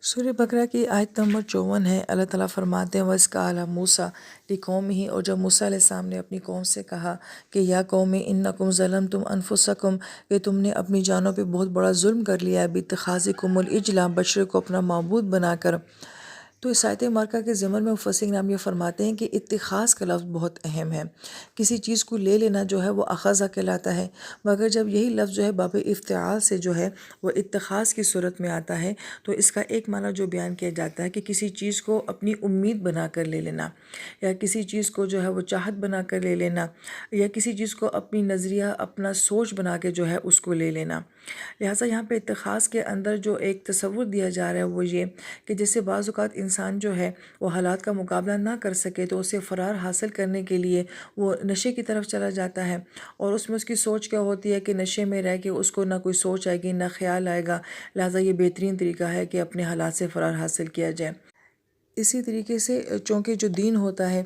سورہ بقرہ کی آیت نمبر 54 ہے۔ اللہ تعالیٰ فرماتے ہیں وَإِذْ قَالَ مُوسیٰ لِقَوْمِهِ، اور جب موسیٰ علیہ السلام نے اپنی قوم سے کہا کہ یا قوم انکم ظلمتم انفسکم، کہ تم نے اپنی جانوں پہ بہت بڑا ظلم کر لیا ہے، باتخاذکم العجل، بچڑے کو اپنا معبود بنا کر۔ تو اس آیت مبارکہ کے ضمن میں مفسرین کرام یہ فرماتے ہیں کہ اتخاذ کا لفظ بہت اہم ہے۔ کسی چیز کو لے لینا جو ہے وہ اخذہ کہلاتا ہے، مگر جب یہی لفظ جو ہے باب افتعال سے جو ہے وہ اتخاذ کی صورت میں آتا ہے تو اس کا ایک معنی جو بیان کیا جاتا ہے کہ کسی چیز کو اپنی امید بنا کر لے لینا، یا کسی چیز کو جو ہے وہ چاہت بنا کر لے لینا، یا کسی چیز کو اپنی نظریہ اپنا سوچ بنا کے جو ہے اس کو لے لینا۔ لہٰذا یہاں پہ اتخاذ کے اندر جو ایک تصور دیا جا رہا ہے وہ یہ کہ جیسے بعض اوقات انسان جو ہے وہ حالات کا مقابلہ نہ کر سکے تو اسے فرار حاصل کرنے کے لیے وہ نشے کی طرف چلا جاتا ہے، اور اس میں اس کی سوچ کیا ہوتی ہے کہ نشے میں رہ کے اس کو نہ کوئی سوچ آئے گی نہ خیال آئے گا، لہٰذا یہ بہترین طریقہ ہے کہ اپنے حالات سے فرار حاصل کیا جائے۔ اسی طریقے سے چونکہ جو دین ہوتا ہے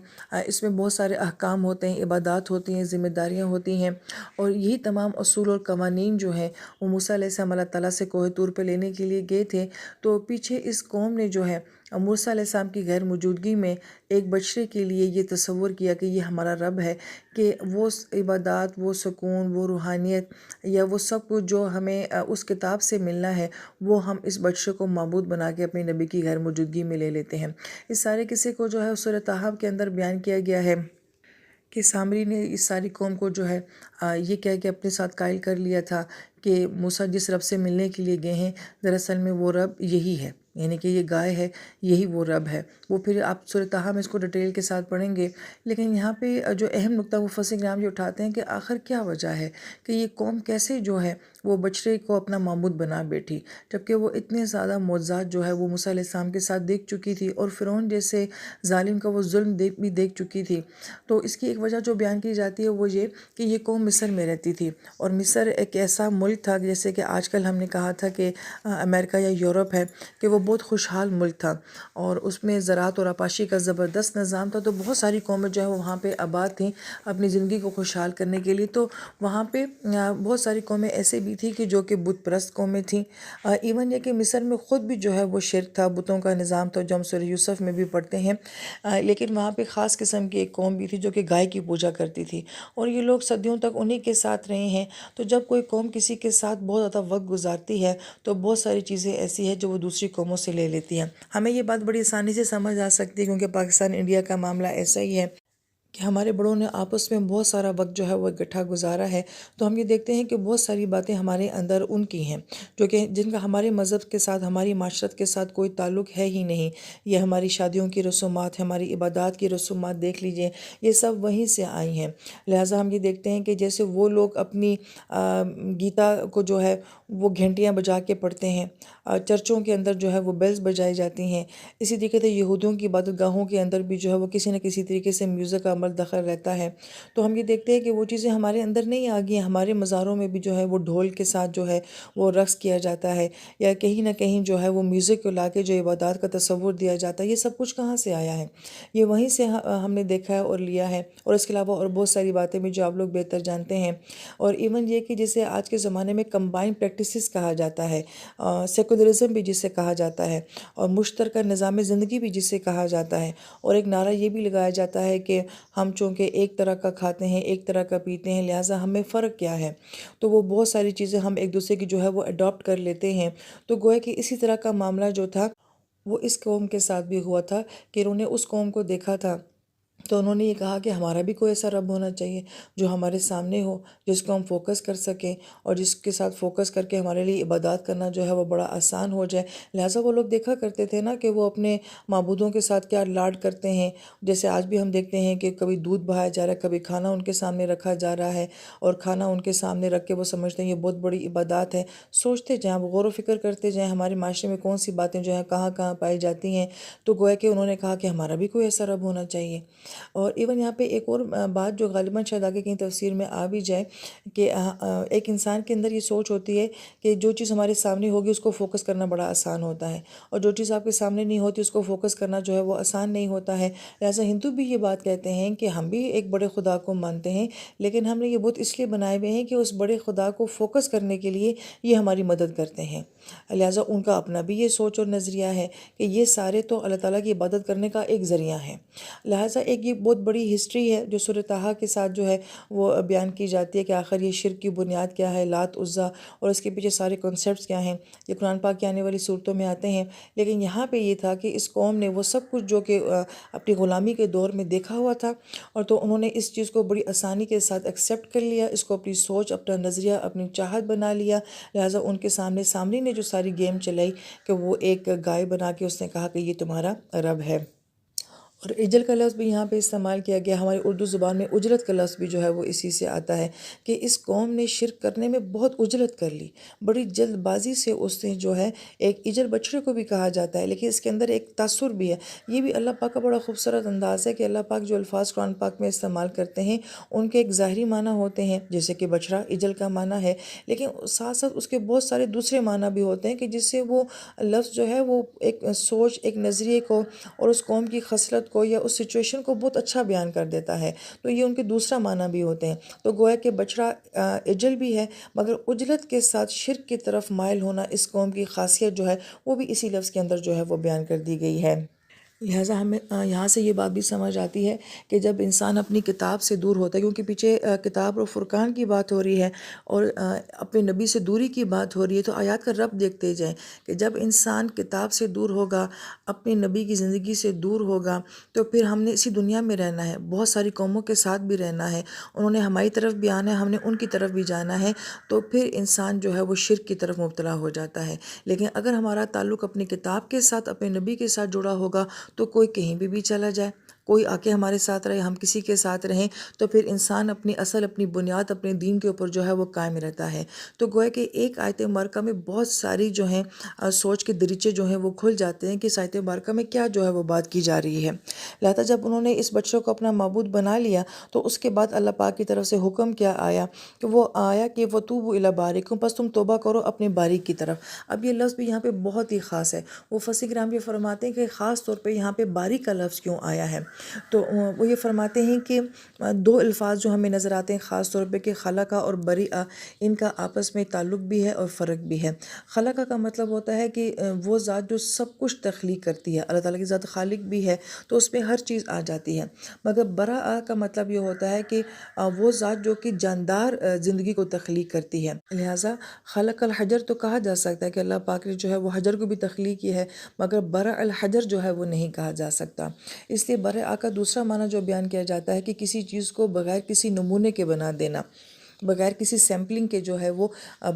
اس میں بہت سارے احکام ہوتے ہیں، عبادات ہوتی ہیں، ذمہ داریاں ہوتی ہیں، اور یہی تمام اصول اور قوانین جو ہیں وہ موسیٰ علیہ السلام اللہ تعالیٰ سے کوہ طور پہ لینے کے لیے گئے تھے۔ تو پیچھے اس قوم نے جو ہے موسیٰ علیہ السلام کی غیر موجودگی میں ایک بچڑے کے لیے یہ تصور کیا کہ یہ ہمارا رب ہے، کہ وہ عبادات، وہ سکون، وہ روحانیت یا وہ سب کچھ جو ہمیں اس کتاب سے ملنا ہے وہ ہم اس بچڑے کو معبود بنا کے اپنے نبی کی غیر موجودگی میں لے لیتے ہیں۔ اس سارے قصے کو جو ہے سورہ طٰہٰ کے اندر بیان کیا گیا ہے کہ سامری نے اس ساری قوم کو جو ہے یہ کہہ کے اپنے ساتھ قائل کر لیا تھا کہ موسیٰ جس رب سے ملنے کے لیے گئے ہیں دراصل میں وہ رب یہی ہے، یعنی کہ یہ گائے ہے، یہی وہ رب ہے۔ وہ پھر آپ سورہ طٰہٰ میں اس کو ڈیٹیل کے ساتھ پڑھیں گے، لیکن یہاں پہ جو اہم نقطہ مفسرین کرام یہ اٹھاتے ہیں کہ آخر کیا وجہ ہے کہ یہ قوم کیسے جو ہے وہ بچڑے کو اپنا معبود بنا بیٹھی، جبکہ وہ اتنے زیادہ معجزات جو ہے وہ موسیٰ علیہ السلام کے ساتھ دیکھ چکی تھی اور فرعون جیسے ظالم کا وہ ظلم بھی دیکھ چکی تھی۔ تو اس کی ایک وجہ جو بیان کی جاتی ہے وہ یہ کہ یہ قوم مصر میں رہتی تھی، اور مصر ایک ایسا ملک تھا جیسے کہ آج کل ہم نے کہا تھا کہ امریکہ یا یورپ ہے، کہ وہ بہت خوشحال ملک تھا، اور اس میں زراعت اور آبپاشی کا زبردست نظام تھا، تو بہت ساری قومیں جو ہے وہ وہاں پہ آباد تھیں اپنی زندگی کو خوشحال کرنے کے لیے۔ تو وہاں پہ بہت ساری قومیں ایسے بھی تھیں کہ جو کہ بت پرست قومیں تھیں، ایون یہ کہ مصر میں خود بھی جو ہے وہ شرک تھا، بتوں کا نظام تھا جو ہم سورہ یوسف میں بھی پڑھتے ہیں، لیکن وہاں پہ خاص قسم کی ایک قوم بھی تھی جو کہ گائے کی پوجا کرتی تھی، اور یہ لوگ صدیوں تک انہی کے ساتھ رہے ہیں۔ تو جب کوئی قوم کسی کے ساتھ بہت زیادہ وقت گزارتی ہے تو بہت ساری چیزیں ایسی ہیں جو وہ دوسری قوموں سے لے لیتی ہیں۔ ہمیں یہ بات بڑی آسانی سے سمجھ آ سکتی ہے کیونکہ پاکستان انڈیا کا معاملہ ایسا ہی ہے کہ ہمارے بڑوں نے آپس میں بہت سارا وقت جو ہے وہ اکٹھا گزارا ہے، تو ہم یہ دیکھتے ہیں کہ بہت ساری باتیں ہمارے اندر ان کی ہیں جو کہ جن کا ہمارے مذہب کے ساتھ، ہماری معاشرت کے ساتھ کوئی تعلق ہے ہی نہیں۔ یہ ہماری شادیوں کی رسومات، ہماری عبادات کی رسومات دیکھ لیجئے، یہ سب وہیں سے آئی ہیں۔ لہٰذا ہم یہ دیکھتے ہیں کہ جیسے وہ لوگ اپنی گیتا کو جو ہے وہ گھنٹیاں بجا کے پڑھتے ہیں، چرچوں کے اندر جو ہے وہ بیلز بجائی جاتی ہیں، اسی طریقے سے یہودیوں کی عبادت گاہوں کے اندر بھی جو ہے وہ کسی نہ کسی طریقے سے میوزک کا عمل دخل رہتا ہے۔ تو ہم یہ دیکھتے ہیں کہ وہ چیزیں ہمارے اندر نہیں آ گئی ہیں، ہمارے مزاروں میں بھی جو ہے وہ ڈھول کے ساتھ جو ہے وہ رقص کیا جاتا ہے، یا کہیں نہ کہیں جو ہے وہ میوزک کو لا کے جو عبادات کا تصور دیا جاتا ہے۔ یہ سب کچھ کہاں سے آیا ہے؟ یہ وہیں سے ہم نے دیکھا ہے اور لیا ہے، اور اس کے علاوہ اور بہت ساری باتیں بھی جو آپ لوگ بہتر جانتے ہیں۔ اور ایون یہ کہ جسے آج کے زمانے میں کمبائن پریکٹسز کہا جاتا ہے، سیکولرزم بھی جسے کہا جاتا ہے، اور مشترکہ نظام زندگی بھی جسے کہا جاتا ہے، اور ایک نعرہ یہ بھی لگایا جاتا ہے کہ ہم چونکہ ایک طرح کا کھاتے ہیں، ایک طرح کا پیتے ہیں، لہٰذا ہمیں فرق کیا ہے؟ تو وہ بہت ساری چیزیں ہم ایک دوسرے کی جو ہے وہ اڈاپٹ کر لیتے ہیں۔ تو گویا کہ اسی طرح کا معاملہ جو تھا وہ اس قوم کے ساتھ بھی ہوا تھا کہ انہوں نے اس قوم کو دیکھا تھا تو انہوں نے یہ کہا کہ ہمارا بھی کوئی ایسا رب ہونا چاہیے جو ہمارے سامنے ہو، جس کو ہم فوکس کر سکیں، اور جس کے ساتھ فوکس کر کے ہمارے لیے عبادات کرنا جو ہے وہ بڑا آسان ہو جائے۔ لہٰذا وہ لوگ دیکھا کرتے تھے نا کہ وہ اپنے معبودوں کے ساتھ کیا لاڈ کرتے ہیں، جیسے آج بھی ہم دیکھتے ہیں کہ کبھی دودھ بہایا جا رہا ہے، کبھی کھانا ان کے سامنے رکھا جا رہا ہے، اور کھانا ان کے سامنے رکھ کے وہ سمجھتے ہیں یہ بہت بڑی عبادات ہے۔ سوچتے جائیں، وہ غور و فکر کرتے جائیں ہمارے معاشرے میں کون سی باتیں جو ہیں کہاں کہاں پائی جاتی ہیں، تو گویا کہ انہوں نے کہا کہ ہمارا بھی کوئی ایسا رب ہونا چاہیے۔ اور ایون یہاں پہ ایک اور بات جو غالباً شاید آگے کہیں تفسیر میں آ بھی جائے کہ ایک انسان کے اندر یہ سوچ ہوتی ہے کہ جو چیز ہمارے سامنے ہوگی اس کو فوکس کرنا بڑا آسان ہوتا ہے، اور جو چیز آپ کے سامنے نہیں ہوتی اس کو فوکس کرنا جو ہے وہ آسان نہیں ہوتا ہے۔ لہٰذا ہندو بھی یہ بات کہتے ہیں کہ ہم بھی ایک بڑے خدا کو مانتے ہیں، لیکن ہم نے یہ بت اس لیے بنائے ہوئے ہیں کہ اس بڑے خدا کو فوکس کرنے کے لیے یہ ہماری مدد کرتے ہیں۔ لہٰذا ان کا اپنا بھی یہ سوچ اور نظریہ ہے کہ یہ سارے تو اللہ تعالیٰ کی عبادت کرنے کا ایک ذریعہ ہے۔ لہٰذا ایک یہ بہت بڑی ہسٹری ہے جو سورہ طٰہٰ کے ساتھ جو ہے وہ بیان کی جاتی ہے کہ آخر یہ شرک کی بنیاد کیا ہے، لات عزیٰ، اور اس کے پیچھے سارے کنسیپٹس کیا ہیں، یہ قرآن پاک کی آنے والی صورتوں میں آتے ہیں۔ لیکن یہاں پہ یہ تھا کہ اس قوم نے وہ سب کچھ جو کہ اپنی غلامی کے دور میں دیکھا ہوا تھا، اور تو انہوں نے اس چیز کو بڑی آسانی کے ساتھ ایکسیپٹ کر لیا، اس کو اپنی سوچ، اپنا نظریہ، اپنی چاہت بنا لیا۔ لہٰذا ان کے سامنے نے جو ساری گیم چلائی کہ وہ ایک گائے بنا کے اس نے کہا کہ یہ تمہارا رب ہے۔ اور اجل کا لفظ بھی یہاں پہ استعمال کیا گیا، ہماری اردو زبان میں اجرت کا لفظ بھی جو ہے وہ اسی سے آتا ہے کہ اس قوم نے شرک کرنے میں بہت اجرت کر لی، بڑی جلد بازی سے اس نے جو ہے، ایک اجل بچڑے کو بھی کہا جاتا ہے لیکن اس کے اندر ایک تاثر بھی ہے۔ یہ بھی اللہ پاک کا بڑا خوبصورت انداز ہے کہ اللہ پاک جو الفاظ قرآن پاک میں استعمال کرتے ہیں ان کے ایک ظاہری معنی ہوتے ہیں، جیسے کہ بچڑا اجل کا معنی ہے، لیکن ساتھ ساتھ اس کے بہت سارے دوسرے معنی بھی ہوتے ہیں کہ جس سے وہ لفظ جو ہے وہ ایک سوچ، ایک نظریے کو اور اس قوم کی خصلت کو یا اس سچویشن کو بہت اچھا بیان کر دیتا ہے۔ تو یہ ان کے دوسرا معنی بھی ہوتے ہیں۔ تو گویا کہ بچڑا اجل بھی ہے، مگر اجلت کے ساتھ شرک کی طرف مائل ہونا اس قوم کی خاصیت جو ہے وہ بھی اسی لفظ کے اندر جو ہے وہ بیان کر دی گئی ہے۔ لہٰذا ہمیں یہاں سے یہ بات بھی سمجھ آتی ہے کہ جب انسان اپنی کتاب سے دور ہوتا ہے، کیونکہ پیچھے کتاب اور فرقان کی بات ہو رہی ہے اور اپنے نبی سے دوری کی بات ہو رہی ہے، تو آیات کا ربط دیکھتے جائیں کہ جب انسان کتاب سے دور ہوگا، اپنے نبی کی زندگی سے دور ہوگا، تو پھر ہم نے اسی دنیا میں رہنا ہے، بہت ساری قوموں کے ساتھ بھی رہنا ہے، انہوں نے ہماری طرف بھی آنا ہے، ہم نے ان کی طرف بھی جانا ہے، تو پھر انسان جو ہے وہ شرک کی طرف مبتلا ہو جاتا ہے۔ لیکن اگر ہمارا تعلق اپنی کتاب کے ساتھ، اپنے نبی کے ساتھ جڑا ہوگا، تو کوئی کہیں بھی چلا جائے، کوئی آ کے ہمارے ساتھ رہے، ہم کسی کے ساتھ رہیں، تو پھر انسان اپنی اصل، اپنی بنیاد، اپنے دین کے اوپر جو ہے وہ قائم رہتا ہے۔ تو گویا کہ ایک آیت مبارکہ میں بہت ساری جو ہیں سوچ کے دریچے جو ہیں وہ کھل جاتے ہیں کہ اس آیت مبارکہ میں کیا جو ہے وہ بات کی جا رہی ہے۔ لہذا جب انہوں نے اس بچڑے کو اپنا معبود بنا لیا تو اس کے بعد اللہ پاک کی طرف سے حکم کیا آیا کہ وَتُوبُوا إِلَىٰ بَارِئِكُمْ، پس تم توبہ کرو اپنے باری کی طرف۔ اب یہ لفظ بھی یہاں پہ بہت ہی خاص ہے، وہ مفسرین کرام یہ فرماتے ہیں کہ خاص طور پہ یہاں پہ باری کا لفظ کیوں آیا ہے، تو وہ یہ فرماتے ہیں کہ دو الفاظ جو ہمیں نظر آتے ہیں خاص طور پہ کہ خلقہ اور بریئہ، ان کا آپس میں تعلق بھی ہے اور فرق بھی ہے۔ خلقہ کا مطلب ہوتا ہے کہ وہ ذات جو سب کچھ تخلیق کرتی ہے، اللہ تعالیٰ کی ذات خالق بھی ہے تو اس میں ہر چیز آ جاتی ہے، مگر برآ کا مطلب یہ ہوتا ہے کہ وہ ذات جو کہ جاندار زندگی کو تخلیق کرتی ہے۔ لہٰذا خلق الحجر تو کہا جا سکتا ہے کہ اللہ پاک نے جو ہے وہ حجر کو بھی تخلیق کی ہے، مگر برا الحجر جو ہے وہ نہیں کہا جا سکتا۔ اس لیے برآ کا دوسرا معنی جو بیان کیا جاتا ہے کہ کسی چیز کو بغیر کسی نمونے کے بنا دینا، بغیر کسی سیمپلنگ کے جو ہے وہ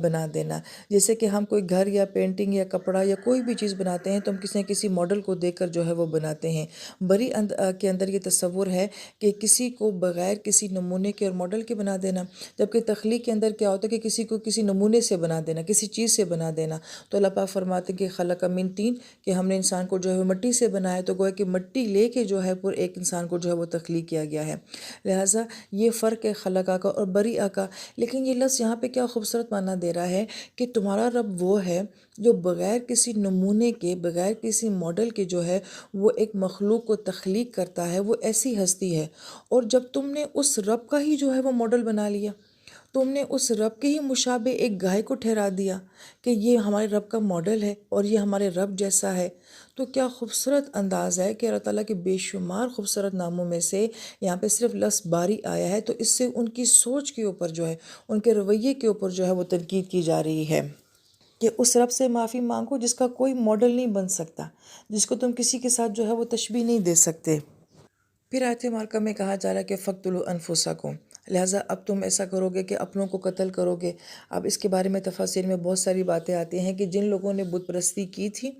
بنا دینا۔ جیسے کہ ہم کوئی گھر یا پینٹنگ یا کپڑا یا کوئی بھی چیز بناتے ہیں تو ہم کسی نہ کسی ماڈل کو دیکھ کر جو ہے وہ بناتے ہیں۔ بری کے اندر یہ تصور ہے کہ کسی کو بغیر کسی نمونے کے اور ماڈل کے بنا دینا، جبکہ تخلیق کے اندر کیا ہوتا ہے کہ کسی کو کسی نمونے سے بنا دینا، کسی چیز سے بنا دینا۔ تو اللہ پاک فرماتے ہیں کہ خلق من طین، کہ ہم نے انسان کو جو ہے مٹی سے بنایا، تو گویا کہ مٹی لے کے جو ہے پور ایک انسان کو جو ہے وہ تخلیق کیا گیا ہے۔ لہٰذا یہ فرق ہے خلقہ کا اور بریئہ کا۔ لیکن یہ لفظ یہاں پہ کیا خوبصورت معنی دے رہا ہے کہ تمہارا رب وہ ہے جو بغیر کسی نمونے کے، بغیر کسی ماڈل کے جو ہے وہ ایک مخلوق کو تخلیق کرتا ہے، وہ ایسی ہستی ہے۔ اور جب تم نے اس رب کا ہی جو ہے وہ ماڈل بنا لیا، تم نے اس رب کے ہی مشابہ ایک گائے کو ٹھہرا دیا کہ یہ ہمارے رب کا ماڈل ہے اور یہ ہمارے رب جیسا ہے، تو کیا خوبصورت انداز ہے کہ اللہ تعالیٰ کے بے شمار خوبصورت ناموں میں سے یہاں پہ صرف لفظ باری آیا ہے، تو اس سے ان کی سوچ کے اوپر جو ہے، ان کے رویے کے اوپر جو ہے وہ تنقید کی جا رہی ہے کہ اس رب سے معافی مانگو جس کا کوئی ماڈل نہیں بن سکتا، جس کو تم کسی کے ساتھ جو ہے وہ تشبیہ نہیں دے سکتے۔ پھر آیت مبارکہ میں کہا جا رہا ہے کہ فَاقْتُلُوا أَنفُسَکُم، لہٰذا اب تم ایسا کرو گے کہ اپنوں کو قتل کرو گے۔ اب اس کے بارے میں تفاسیر میں بہت ساری باتیں آتی ہیں کہ جن لوگوں نے بت پرستی کی تھی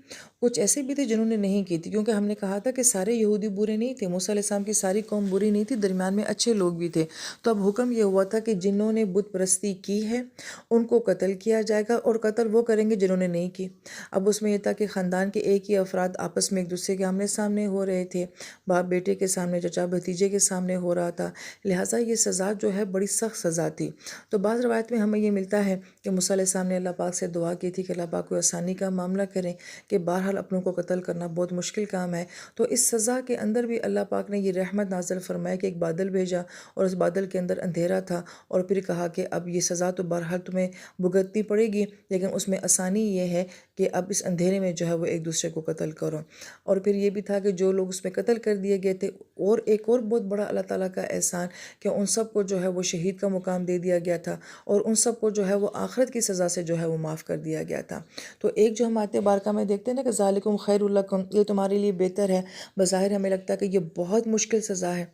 کچھ ایسے بھی تھے جنہوں نے نہیں کی تھی، کیونکہ ہم نے کہا تھا کہ سارے یہودی برے نہیں تھے، موسیٰ علیہ السلام کی ساری قوم بری نہیں تھی، درمیان میں اچھے لوگ بھی تھے۔ تو اب حکم یہ ہوا تھا کہ جنہوں نے بت پرستی کی ہے ان کو قتل کیا جائے گا، اور قتل وہ کریں گے جنہوں نے نہیں کی۔ اب اس میں یہ تھا کہ خاندان کے ایک ہی افراد آپس میں ایک دوسرے کے آمنے سامنے ہو رہے تھے، باپ بیٹے کے سامنے، چچا بھتیجے کے سامنے ہو رہا تھا، لہٰذا یہ سزا جو ہے بڑی سخت سزا تھی۔ تو بعض روایت میں ہمیں یہ ملتا ہے کہ موسیٰ علیہ السلام نے اللہ پاک سے دعا کی تھی کہ اللہ پاک کو آسانی کا معاملہ کریں، کہ بہرحال اپنوں کو قتل کرنا بہت مشکل کام ہے۔ تو اس سزا کے اندر بھی اللہ پاک نے یہ رحمت نازل فرمایا کہ ایک بادل بھیجا، اور اس بادل کے اندر اندھیرا تھا، اور پھر کہا کہ اب یہ سزا تو بہرحال تمہیں بھگتنی پڑے گی، لیکن اس میں آسانی یہ ہے کہ اب اس اندھیرے میں جو ہے وہ ایک دوسرے کو قتل کرو۔ اور پھر یہ بھی تھا کہ جو لوگ اس میں قتل کر دیے گئے تھے، اور ایک اور بہت بڑا اللہ تعالیٰ کا احسان کہ ان سب کو جو ہے وہ شہید کا مقام دے دیا گیا تھا، اور ان سب کو جو ہے وہ آخرت کی سزا سے جو ہے وہ معاف کر دیا گیا تھا۔ تو ایک جو ہم آیت بارکہ میں دیکھتے ہیں نا کہ ذالکم خیر لکم، یہ تمہارے لیے بہتر ہے۔ بظاہر ہمیں لگتا ہے کہ یہ بہت مشکل سزا ہے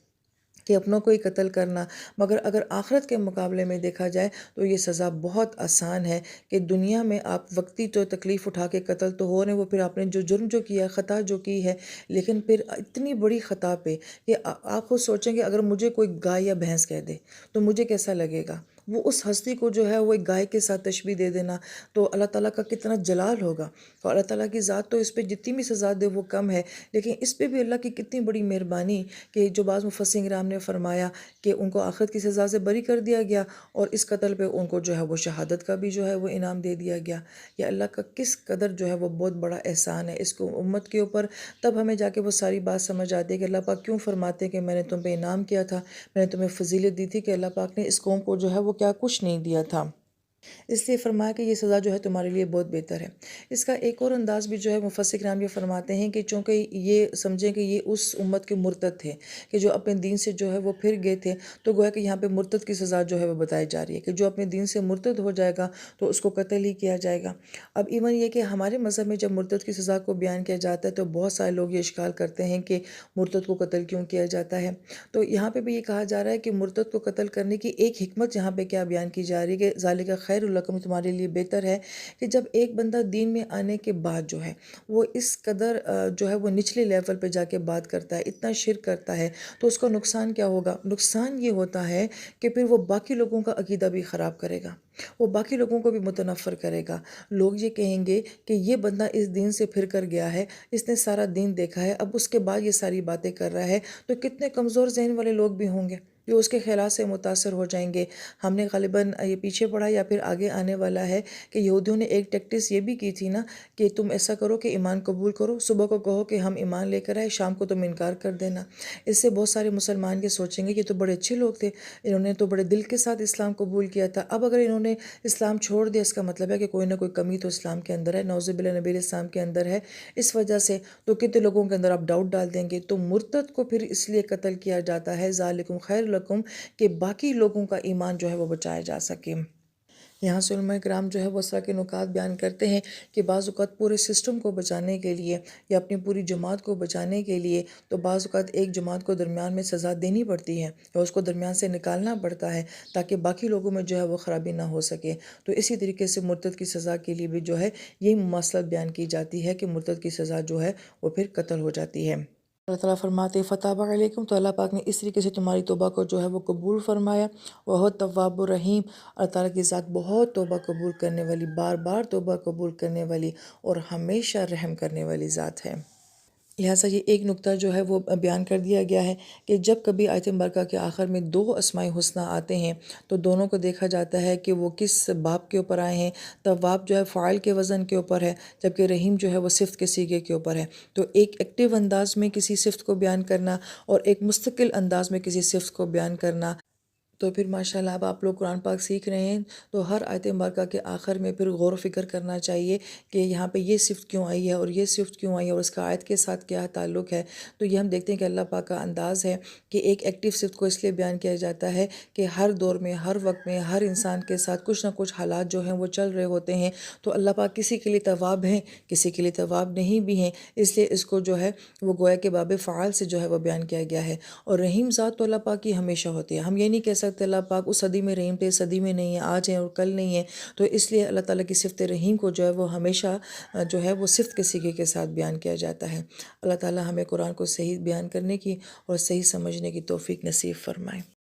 کہ اپنوں کو ہی قتل کرنا، مگر اگر آخرت کے مقابلے میں دیکھا جائے تو یہ سزا بہت آسان ہے کہ دنیا میں آپ وقتی تو تکلیف اٹھا کے قتل تو ہو رہے ہیں، وہ پھر آپ نے جو جرم جو کیا ہے، خطا جو کی ہے، لیکن پھر اتنی بڑی خطا پہ کہ آپ خود سوچیں کہ اگر مجھے کوئی گائے یا بھینس کہہ دے تو مجھے کیسا لگے گا، وہ اس ہستی کو جو ہے وہ ایک گائے کے ساتھ تشبیہ دے دینا، تو اللہ تعالیٰ کا کتنا جلال ہوگا۔ اور اللہ تعالیٰ کی ذات تو اس پہ جتنی بھی سزا دے وہ کم ہے، لیکن اس پہ بھی اللہ کی کتنی بڑی مہربانی کہ جو بعض مفسرین کرام نے فرمایا کہ ان کو آخرت کی سزا سے بری کر دیا گیا، اور اس قتل پہ ان کو جو ہے وہ شہادت کا بھی جو ہے وہ انعام دے دیا گیا۔ یہ اللہ کا کس قدر جو ہے وہ بہت بڑا احسان ہے اس کو امت کے اوپر۔ تب ہمیں جا کے وہ ساری بات سمجھ آتی ہے کہ اللہ پاک کیوں فرماتے ہیں کہ میں نے تم پہ انعام کیا تھا، میں نے تمہیں فضیلت دی تھی، کہ اللہ پاک نے اس قوم کو جو ہے وہ کیا کچھ نہیں دیا تھا، اس لیے فرمایا کہ یہ سزا جو ہے تمہارے لیے بہت بہتر ہے۔ اس کا ایک اور انداز بھی جو ہے مفسر کرام یہ فرماتے ہیں کہ چونکہ یہ سمجھیں کہ یہ اس امت کے مرتد تھے کہ جو اپنے دین سے جو ہے وہ پھر گئے تھے، تو گویا کہ یہاں پہ مرتد کی سزا جو ہے وہ بتائی جا رہی ہے کہ جو اپنے دین سے مرتد ہو جائے گا تو اس کو قتل ہی کیا جائے گا۔ اب ایون یہ کہ ہمارے مذہب میں جب مرتد کی سزا کو بیان کیا جاتا ہے تو بہت سارے لوگ یہ اشکال کرتے ہیں کہ مرتد کو قتل کیوں کیا جاتا ہے۔ تو یہاں پہ بھی یہ کہا جا رہا ہے کہ مرتد کو قتل کرنے کی ایک حکمت یہاں پہ کیا بیان کی جا رہی ہے کہ ذالک خیر لکم، تمہارے لیے بہتر ہے، کہ جب ایک بندہ دین میں آنے کے بعد جو ہے وہ اس قدر جو ہے وہ نچلے لیول پہ جا کے بات کرتا ہے، اتنا شرک کرتا ہے، تو اس کا نقصان کیا ہوگا؟ نقصان یہ ہوتا ہے کہ پھر وہ باقی لوگوں کا عقیدہ بھی خراب کرے گا، وہ باقی لوگوں کو بھی متنفر کرے گا۔ لوگ یہ کہیں گے کہ یہ بندہ اس دین سے پھر کر گیا ہے، اس نے سارا دین دیکھا ہے، اب اس کے بعد یہ ساری باتیں کر رہا ہے، تو کتنے کمزور ذہن والے لوگ بھی ہوں گے جو اس کے خیالات سے متاثر ہو جائیں گے۔ ہم نے غالباً یہ پیچھے پڑھا یا پھر آگے آنے والا ہے کہ یہودیوں نے ایک ٹیکٹس یہ بھی کی تھی نا کہ تم ایسا کرو کہ ایمان قبول کرو، صبح کو کہو کہ ہم ایمان لے کر آئے، شام کو تم انکار کر دینا۔ اس سے بہت سارے مسلمان یہ سوچیں گے کہ یہ تو بڑے اچھے لوگ تھے، انہوں نے تو بڑے دل کے ساتھ اسلام قبول کیا تھا، اب اگر انہوں نے اسلام چھوڑ دیا اس کا مطلب ہے کہ کوئی نہ کوئی کمی تو اسلام کے اندر ہے، نعوذ باللہ نبی علیہ السلام کے اندر ہے۔ اس وجہ سے تو کتنے لوگوں کے اندر آپ ڈاؤٹ ڈال دیں گے۔ تو مرتد کو پھر اس لیے قتل کیا جاتا ہے ذالکم خیر لکم، کہ باقی لوگوں کا ایمان جو ہے وہ بچایا جا سکے۔ یہاں سے علماء کرام جو ہے وہ اس طرح کے نکات بیان کرتے ہیں کہ بعض اوقات پورے سسٹم کو بچانے کے لیے یا اپنی پوری جماعت کو بچانے کے لیے تو بعض اوقات ایک جماعت کو درمیان میں سزا دینی پڑتی ہے یا اس کو درمیان سے نکالنا پڑتا ہے تاکہ باقی لوگوں میں جو ہے وہ خرابی نہ ہو سکے۔ تو اسی طریقے سے مرتد کی سزا کے لیے بھی جو ہے یہی مماثلت بیان کی جاتی ہے کہ مرتد کی سزا جو ہے وہ پھر قتل ہو جاتی ہے۔ اللہ تعالیٰ فرماتے فتاب علیکم، تو اللہ پاک نے اس طریقے سے تمہاری توبہ کو جو ہے وہ قبول فرمایا۔ وہ تواب الرحیم، اللہ تعالیٰ کی ذات بہت توبہ قبول کرنے والی، بار بار توبہ قبول کرنے والی اور ہمیشہ رحم کرنے والی ذات ہے۔ لہٰذا یہ ایک نقطہ جو ہے وہ بیان کر دیا گیا ہے کہ جب کبھی آیت مبارکہ کے آخر میں دو اسماء حسنی آتے ہیں تو دونوں کو دیکھا جاتا ہے کہ وہ کس باب کے اوپر آئے ہیں۔ تواب جو ہے فاعل کے وزن کے اوپر ہے، جبکہ رحیم جو ہے وہ صفت کے صیغے کے اوپر ہے۔ تو ایک ایکٹیو انداز میں کسی صفت کو بیان کرنا اور ایک مستقل انداز میں کسی صفت کو بیان کرنا، تو پھر ماشاءاللہ اب آپ لوگ قرآن پاک سیکھ رہے ہیں تو ہر آیت مبارکہ کے آخر میں پھر غور و فکر کرنا چاہیے کہ یہاں پہ یہ صفت کیوں آئی ہے اور یہ صفت کیوں آئی ہے اور اس کا آیت کے ساتھ کیا تعلق ہے۔ تو یہ ہم دیکھتے ہیں کہ اللہ پاک کا انداز ہے کہ ایک ایکٹیو صفت کو اس لیے بیان کیا جاتا ہے کہ ہر دور میں، ہر وقت میں، ہر انسان کے ساتھ کچھ نہ کچھ حالات جو ہیں وہ چل رہے ہوتے ہیں، تو اللہ پاک کسی کے لیے تواب ہیں، کسی کے لیے تواب نہیں بھی ہیں، اس لیے اس کو جو ہے وہ گویا کہ باب فعال سے جو ہے وہ بیان کیا گیا ہے۔ اور رحیم ذات تو اللہ پاک کی ہمیشہ ہوتی ہے، ہم یہ نہیں کہہ سکتے اللہ پاک اس صدی میں رحیم تھے، اس صدی میں نہیں ہیں، آج ہیں اور کل نہیں ہیں، تو اس لیے اللہ تعالیٰ کی صفت رحیم کو جو ہے وہ ہمیشہ جو ہے وہ صفت کے صیغے کے ساتھ بیان کیا جاتا ہے۔ اللہ تعالیٰ ہمیں قرآن کو صحیح بیان کرنے کی اور صحیح سمجھنے کی توفیق نصیب فرمائے۔